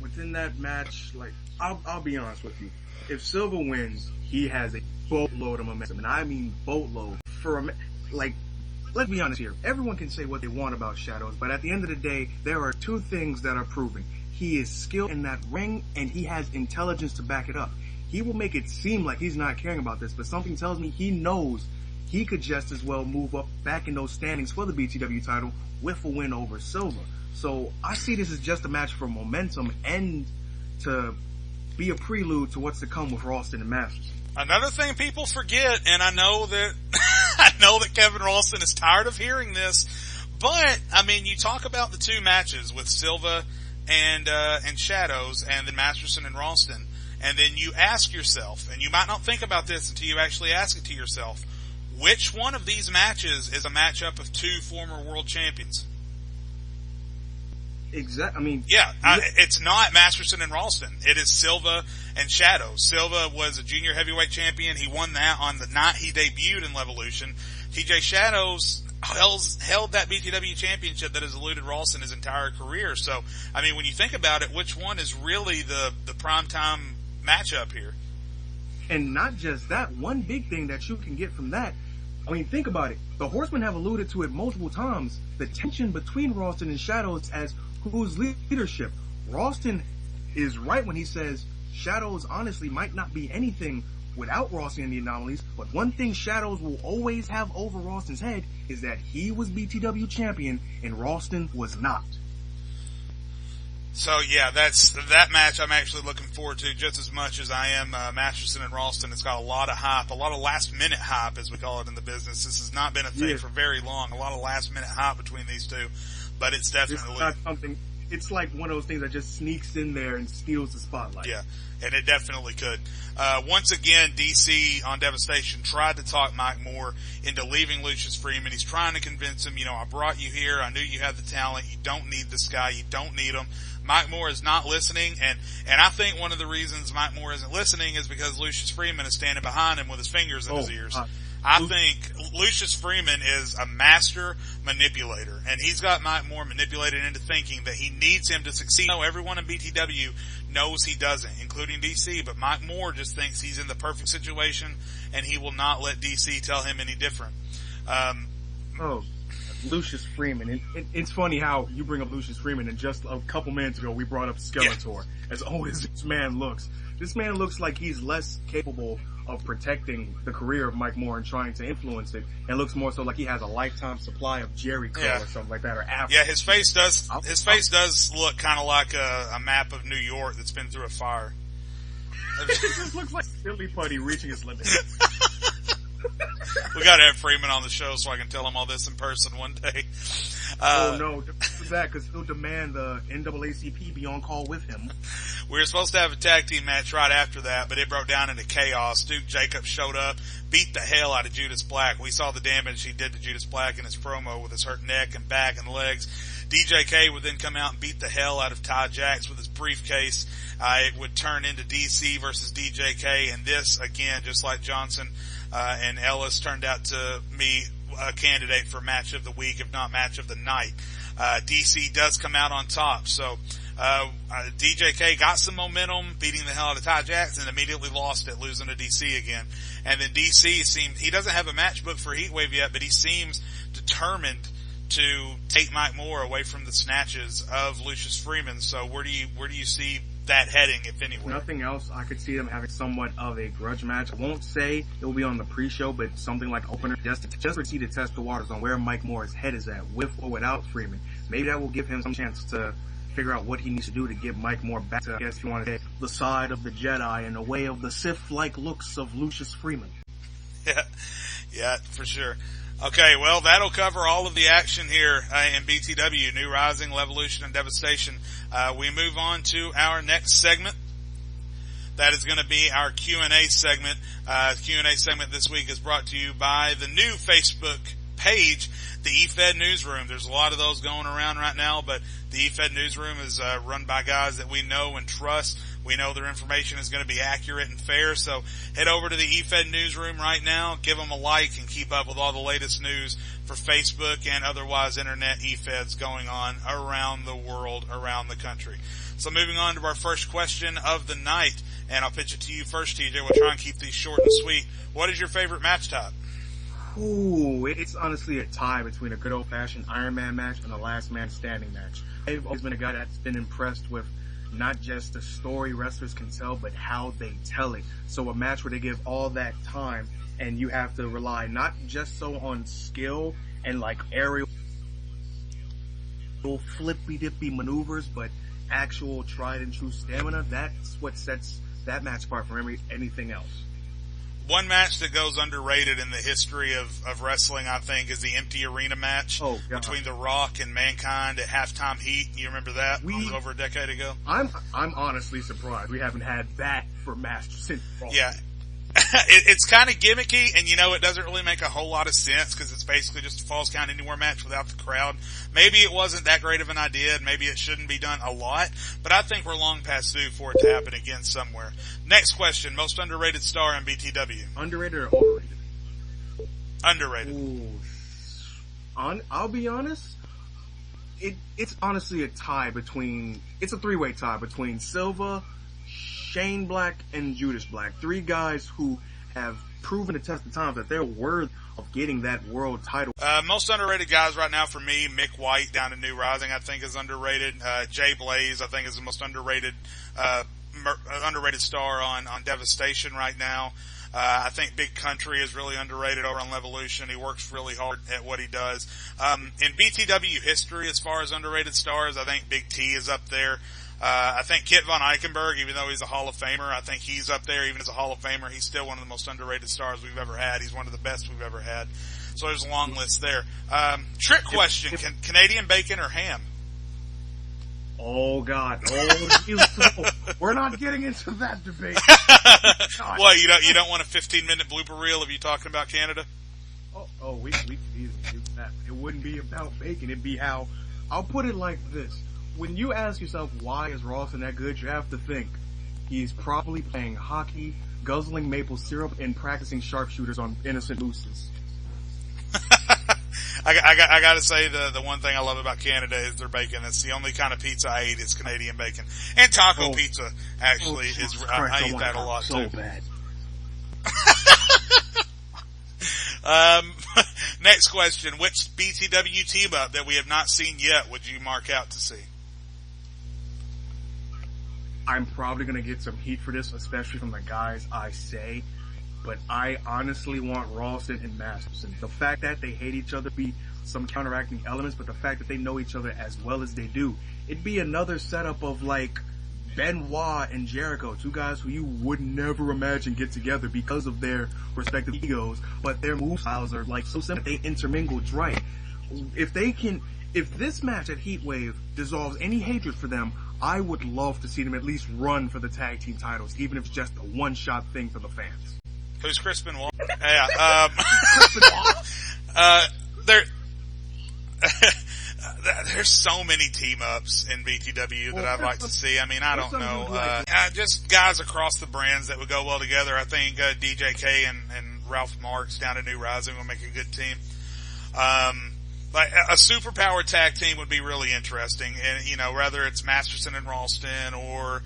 Within that match, like, I'll be honest with you. If Silva wins, he has a boatload of momentum, and I mean boatload. Let's be honest here. Everyone can say what they want about Shadows, but at the end of the day, there are two things that are proven. He is skilled in that ring, and he has intelligence to back it up. He will make it seem like he's not caring about this, but something tells me he knows he could just as well move up back in those standings for the BTW title with a win over Silva. So I see this as just a match for momentum and to be a prelude to what's to come with Ralston and Masterson. Another thing people forget, and I know that Kevin Ralston is tired of hearing this, but you talk about the two matches with Silva and Shadows, and then Masterson and Ralston, and then you ask yourself, and you might not think about this until you actually ask it to yourself, which one of these matches is a matchup of two former world champions? Exactly. It's not Masterson and Ralston. It is Silva and Shadows. Silva was a junior heavyweight champion. He won that on the night he debuted in Levolution. TJ Shadows held that BTW championship that has eluded Ralston his entire career. So, when you think about it, which one is really the primetime matchup here? And not just that, one big thing that you can get from that, think about it. The Horsemen have alluded to it multiple times. The tension between Ralston and Shadows as whose leadership. Ralston is right when he says Shadows honestly might not be anything without Ralston and the Anomalies, but one thing Shadows will always have over Ralston's head is that he was BTW champion and Ralston was not. So that match I'm actually looking forward to just as much as I am Masterson and Ralston. It's got a lot of hype, a lot of last minute hype as we call it in the business. This has not been a thing for very long. A lot of last minute hype between these two, but it's definitely It's not something. It's like one of those things that just sneaks in there and steals the spotlight. Yeah, and it definitely could. Once again, DC on Devastation tried to talk Mike Moore into leaving Lucius Freeman. He's trying to convince him, I brought you here. I knew you had the talent. You don't need this guy. You don't need him. Mike Moore is not listening, and I think one of the reasons Mike Moore isn't listening is because Lucius Freeman is standing behind him with his fingers in his ears. I think Lucius Freeman is a master manipulator, and he's got Mike Moore manipulated into thinking that he needs him to succeed. No, everyone in BTW knows he doesn't, including DC, but Mike Moore just thinks he's in the perfect situation, and he will not let DC tell him any different. Lucius Freeman. It's funny how you bring up Lucius Freeman, and just a couple minutes ago we brought up Skeletor. As old as this man looks like he's less capable of protecting the career of Mike Moore and trying to influence it, and looks more so like he has a lifetime supply of Jerry curl or something like that, or Afro. Yeah, his face does look kind of like a map of New York that's been through a fire. It just looks like Silly Putty reaching his limit. We gotta have Freeman on the show so I can tell him all this in person one day. No, don't do that, because he'll demand the NAACP be on call with him. We were supposed to have a tag team match right after that, but it broke down into chaos. Duke Jacobs showed up, beat the hell out of Judas Black. We saw the damage he did to Judas Black in his promo with his hurt neck and back and legs. DJK would then come out and beat the hell out of Ty Jax with his briefcase. It would turn into DC versus DJK, and this, again, just like Johnson and Ellis, turned out to me a candidate for match of the week, if not match of the night. DC does come out on top, so DJK got some momentum, beating the hell out of Ty Jax, and immediately lost it, losing to DC again. And then DC seemed, he doesn't have a match book for Heatwave yet, but he seems determined to take Mike Moore away from the snatches of Lucius Freeman. So where do you see that heading, if anywhere? Nothing else. I could see them having somewhat of a grudge match. I won't say it will be on the pre-show, but something like opener, just for see to test the waters on where Mike Moore's head is at, with or without Freeman. Maybe that will give him some chance to figure out what he needs to do to get Mike Moore back to, I guess if you want to say, the side of the Jedi and the way of the Sith-like looks of Lucius Freeman. Yeah, for sure. Okay, well, that'll cover all of the action here in BTW, New Rising, Levolution, and Devastation. We move on to our next segment. That is going to be our Q&A segment. Q&A segment this week is brought to you by the new Facebook page, the E-Fed Newsroom. There's a lot of those going around right now, but the E-Fed Newsroom is run by guys that we know and trust. We know their information is going to be accurate and fair, so head over to the E-Fed Newsroom right now, give them a like, and keep up with all the latest news for Facebook and otherwise internet E-Feds going on around the world, around the country. So moving on to our first question of the night, and I'll pitch it to you first, TJ. We'll try and keep these short and sweet. What is your favorite match type? Ooh, it's honestly a tie between a good old-fashioned Iron Man match and a last man standing match. I've always been a guy that's been impressed with not just the story wrestlers can tell, but how they tell it. So a match where they give all that time, and you have to rely not just so on skill and like aerial flippy-dippy maneuvers, but actual tried and true stamina. That's what sets that match apart from anything else. One match that goes underrated in the history of wrestling, I think, is the empty arena match between The Rock and Mankind at Halftime Heat. You remember that? Over a decade ago? I'm honestly surprised we haven't had that for match since. Yeah. It's kind of gimmicky, and it doesn't really make a whole lot of sense because it's basically just a Falls Count Anywhere match without the crowd. Maybe it wasn't that great of an idea, and maybe it shouldn't be done a lot, but I think we're long past due for it to happen again somewhere. Next question, most underrated star in BTW? Underrated or overrated? Underrated. Ooh. I'll be honest, it's honestly a tie between, it's a three-way tie between Silva, Shane Black, and Judas Black. Three guys who have proven to test the time that they're worthy of getting that world title. Most underrated guys right now for me, Mick White down in New Rising, I think is underrated. Jay Blaze, I think is the most underrated star on Devastation right now. I think Big Country is really underrated over on Levolution. He works really hard at what he does. In BTW history, as far as underrated stars, I think Big T is up there. I think Kit Von Eichenberg, even though he's a Hall of Famer, I think he's up there. Even as a Hall of Famer, he's still one of the most underrated stars we've ever had. He's one of the best we've ever had. So there's a long list there. Trick question, Canadian bacon or ham? Oh God! We're not getting into that debate. What, you don't want a 15-minute blooper reel of you talking about Canada? We could easily do that. It wouldn't be about bacon. It'd be how. I'll put it like this: when you ask yourself why is Rawson that good, you have to think he's probably playing hockey, guzzling maple syrup, and practicing sharpshooters on innocent mooses. I gotta say the one thing I love about Canada is their bacon. It's the only kind of pizza I eat is Canadian bacon. And taco pizza, actually, is, I eat that a lot so too. Bad. Next question, which BTW team up that we have not seen yet would you mark out to see? I'm probably gonna get some heat for this, especially from the guys I say, but I honestly want Rawson and Masterson. The fact that they hate each other be some counteracting elements, but the fact that they know each other as well as they do, it'd be another setup of like Benoit and Jericho, two guys who you would never imagine get together because of their respective egos, but their move styles are like so similar. They intermingled right. If this match at Heatwave dissolves any hatred for them, I would love to see them at least run for the tag team titles, even if it's just a one-shot thing for the fans. Who's Chris Benoit? Yeah, there's so many team ups in BTW that I'd like to see. I mean, I don't know. Just guys across the brands that would go well together. I think DJK and Ralph Marks down at New Rising will make a good team. Like a superpower tag team would be really interesting. And, you know, whether it's Masterson and Ralston or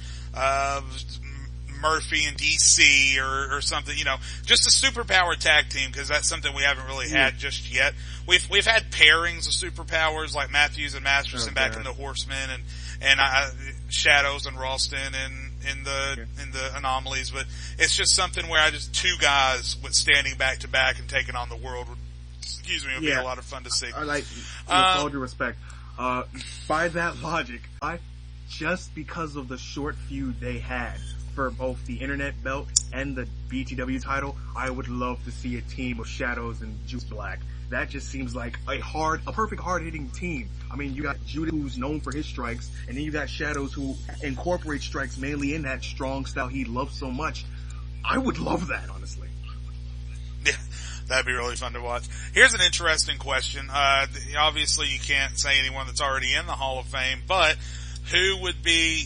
Murphy and DC or something, you know, just a superpower tag team, because that's something we haven't really had just yet. We've had pairings of superpowers like Matthews and Masterson back in the Horsemen and Shadows and Ralston in the Anomalies, but it's just something where two guys with standing back to back and taking on the world would be a lot of fun to see. Like, with all due respect, by that logic, just because of the short feud they had for both the internet belt and the BTW title, I would love to see a team of Shadows and Juice Black. That just seems like a perfect hard-hitting team. I mean, you got Judah, who's known for his strikes, and then you got Shadows, who incorporates strikes mainly in that strong style he loves so much. I would love that, honestly. Yeah, that'd be really fun to watch. Here's an interesting question. Obviously you can't say anyone that's already in the Hall of Fame, but who would be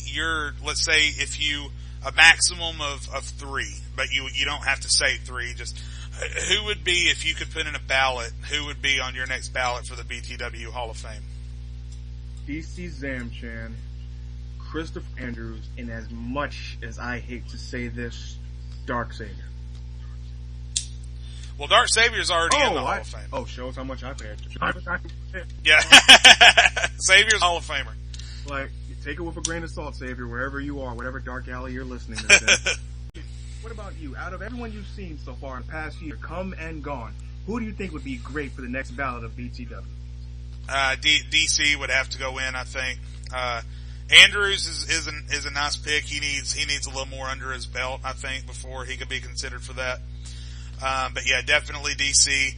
let's say if a maximum of 3, but you don't have to say 3, just who would be, if you could put in a ballot, who would be on your next ballot for the BTW Hall of Fame? DC ZAM-Chan, Christopher Andrews, and as much as I hate to say this, Dark Savior. Well, Dark Savior's already in the Hall of Fame. Oh, shows how much I paid. Yeah. Savior's Hall of Famer. Like, take it with a grain of salt, Savior, wherever you are, whatever dark alley you're listening to. What about you? Out of everyone you've seen so far in the past year, come and gone, who do you think would be great for the next ballot of BTW? DC would have to go in, I think. Andrews is a nice pick. He needs a little more under his belt, I think, before he could be considered for that. But yeah, definitely DC.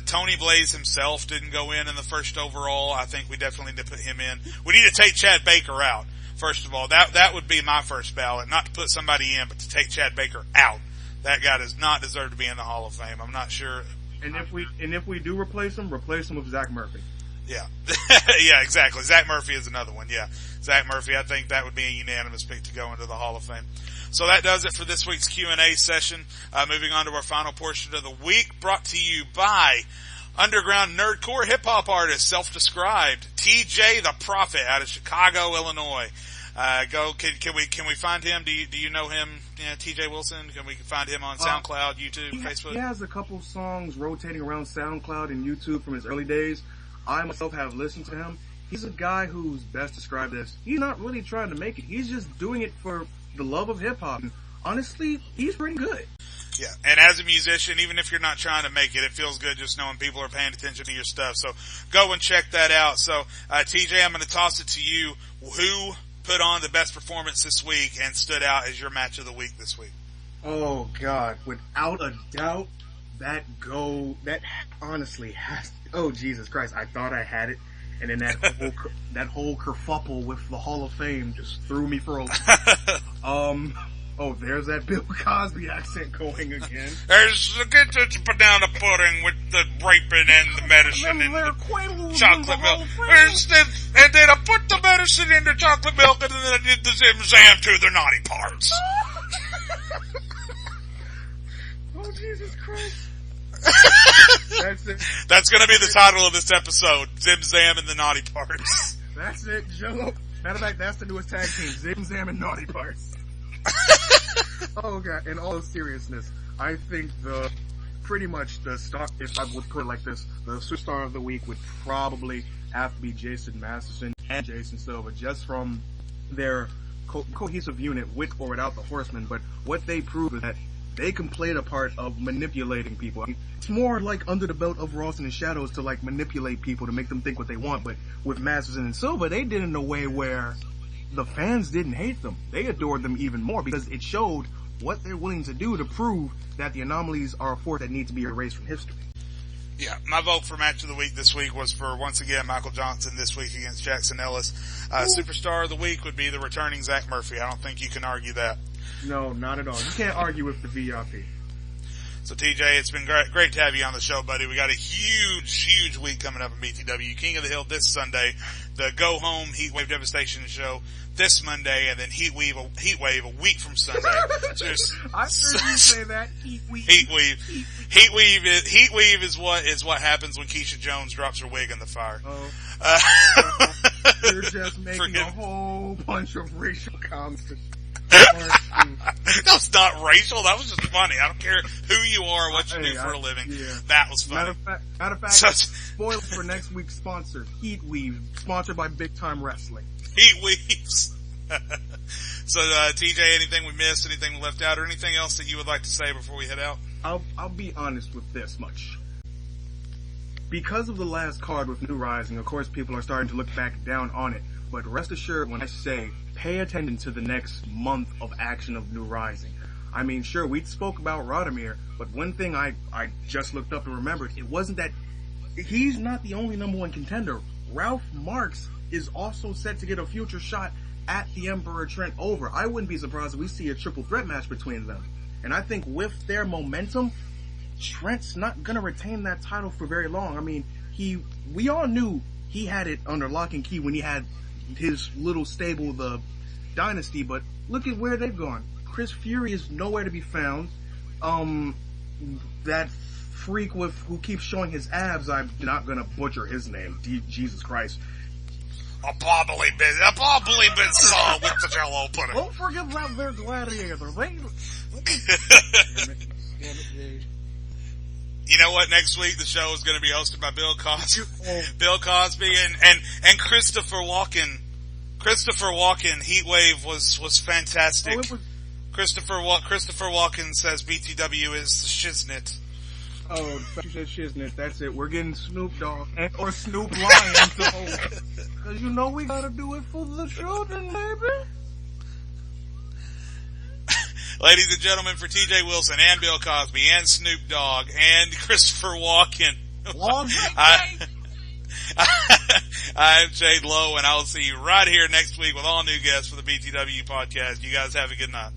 Tony Blaze himself didn't go in the first overall. I think we definitely need to put him in. We need to take Chad Baker out. First of all, that would be my first ballot. Not to put somebody in, but to take Chad Baker out. That guy does not deserve to be in the Hall of Fame. I'm not sure. And if we do replace him with Zach Murphy. Yeah. Yeah, exactly. Zach Murphy is another one. Yeah. Zach Murphy, I think that would be a unanimous pick to go into the Hall of Fame. So that does it for this week's Q&A session. Moving on to our final portion of the week, brought to you by underground nerdcore hip-hop artist, self-described, TJ the Prophet out of Chicago, Illinois. Can we find him? Do you know him, TJ Wilson? Can we find him on SoundCloud, YouTube, Facebook? He has a couple songs rotating around SoundCloud and YouTube from his early days. I myself have listened to him. He's a guy who's best described as, he's not really trying to make it. He's just doing it for the love of hip-hop. And honestly, he's pretty good. Yeah, and as a musician, even if you're not trying to make it, it feels good just knowing people are paying attention to your stuff. So go and check that out. So, TJ, I'm going to toss it to you. Who put on the best performance this week and stood out as your match of the week this week? Oh, God. Without a doubt, that honestly has, oh, Jesus Christ. I thought I had it. And then that whole kerfuffle with the Hall of Fame just threw me for a loop. Oh, there's that Bill Cosby accent going again. Get the banana pudding with the raping and the medicine and the chocolate milk. And then I put the medicine in the chocolate milk, and then I did the ZIM-ZAM to the naughty parts. Oh, Jesus Christ. That's it. That's gonna be the title of this episode. ZIM-ZAM and the naughty parts. That's it, Joe. Matter of fact, that's the newest tag team. ZIM-ZAM and naughty parts. Oh, God. In all seriousness, I think pretty much the star, if I would put it like this, the superstar of the week would probably have to be Jason Masterson and Jason Silva, just from their cohesive unit with or without the Horsemen. But what they prove is that they can play the part of manipulating people. I mean, it's more like under the belt of Ralston and Shadows to like manipulate people to make them think what they want. But with Masterson and Silva, they did it in a way where the fans didn't hate them. They adored them even more because it showed what they're willing to do to prove that the Anomalies are a force that needs to be erased from history. Yeah, my vote for match of the week this week was for, once again, Michael Johnson this week against Jackson Ellis. Superstar of the week would be the returning Zach Murphy. I don't think you can argue that. No, not at all. You can't argue with the VIP. So TJ, it's been great to have you on the show, buddy. We got a huge week coming up in BTW. King of the Hill this Sunday, the Go Home Heatwave Devastation show this Monday, and then Heatwave a week from Sunday. I heard you say that. Heatwave is what happens when Keisha Jones drops her wig in the fire. You're just making a whole bunch of racial comments. That's not racial. That was just funny. I don't care who you are, what you do for a living. Yeah. That was funny. Matter of fact, spoiler for next week's sponsor, Heatweave, sponsored by Big Time Wrestling. Heatweaves. So, TJ, anything we missed, anything we left out, or anything else that you would like to say before we head out? I'll be honest with this much. Because of the last card with New Rising, of course, people are starting to look back down on it. But rest assured, when I say pay attention to the next month of action of New Rising. I mean, sure, we spoke about Radomir, but one thing I just looked up and remembered, it wasn't that he's not the only number one contender. Ralph Marks is also set to get a future shot at the Emperor Trent over. I wouldn't be surprised if we see a triple threat match between them. And I think with their momentum, Trent's not gonna retain that title for very long. I mean, we all knew he had it under lock and key when he had his little stable, the Dynasty, but look at where they've gone. Chris Fury is nowhere to be found. That freak who keeps showing his abs, I'm not gonna butcher his name. Jesus Christ. A bobbly bit saw with the jello pudding. Don't forget about their gladiator. You know what? Next week the show is going to be hosted by Bill Cosby, and Christopher Walken. Christopher Walken, Heatwave was fantastic. Christopher Walken says BTW is the shiznit. Oh, you said shiznit. That's it. We're getting Snoop Dogg or Snoop Lion to hold. Cause you know we gotta do it for the children, baby. Ladies and gentlemen, for TJ Wilson and Bill Cosby and Snoop Dogg and Christopher Walken, I'm Jade Lowe, and I'll see you right here next week with all new guests for the BTW podcast. You guys have a good night.